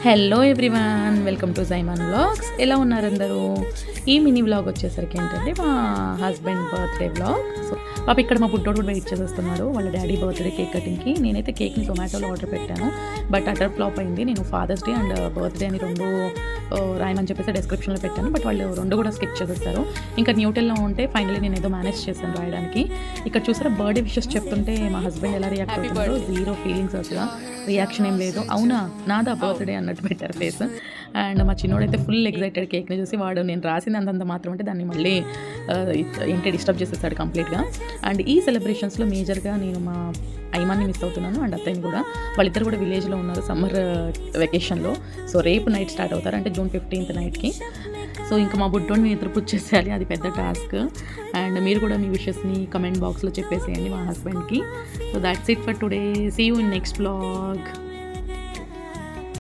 Hello everyone, welcome to Jaiman vlogs. ఎలా ఉన్నారు అందరూ? ఈ మినీ వ్లాగ్ వచ్చేసరికి ఏంటంటే మా హస్బెండ్ బర్త్డే వ్లాగ్. సో పాప ఇక్కడ మా బుడ్డోడు కూడా వెయిట్ చేసేస్తున్నాడు వాళ్ళ డాడీ బర్త్డే కేక్ కటింగ్కి. నేనైతే కేక్ని జొమాటోలో ఆర్డర్ పెట్టాను, బట్ అటర్ ఫ్లాప్ అయింది. నేను ఫాదర్స్ డే అండ్ బర్త్డే అని రెండు రాయమని చెప్పేసి డిస్క్రిప్షన్లో పెట్టాను, బట్ వాళ్ళు రెండు కూడా స్కిప్ చేసేస్తారు. ఇంకా న్యూటెల్లో ఉంటే ఫైనల్లీ నేను ఏదో మేనేజ్ చేశాను రాయడానికి. ఇక్కడ చూసారా బర్త్డే విషెస్ చెప్తుంటే మా హస్బెండ్ ఎలా రియాక్ట్ అవుతున్నారో. జీరో ఫీలింగ్స్ అసలు, రియాక్షన్ ఏం లేదు. అవునా నాదా బర్త్డే అన్నట్టు పెట్టారు ఫేస్. అండ్ మా చిన్నోడైతే ఫుల్ ఎగ్జైటెడ్ కేక్ని చూసి. వాడు నేను రాసింది అంతంత మాత్రం అంటే దాన్ని మళ్ళీ ఏంటి డిస్టర్బ్ చేసేస్తాడు కంప్లీట్గా. అండ్ ఈ సెలబ్రేషన్స్లో మేజర్గా నేను మా ఐమాన్ని మిస్ అవుతున్నాను అండ్ అత్తయ్యని కూడా. వాళ్ళిద్దరు కూడా విలేజ్లో ఉన్నారు సమ్మర్ వెకేషన్లో. సో రేపు నైట్ స్టార్ట్ అవుతారు, అంటే June 15th నైట్కి. సో ఇంకా మా బుడ్డోని నిద్ర పుచ్చేసేయాలి, అది పెద్ద టాస్క్. అండ్ మీరు కూడా మీ విషెస్ని కమెంట్ బాక్స్లో చెప్పేసేయండి మా హస్బెండ్కి. So that's it for today. See you in next vlog.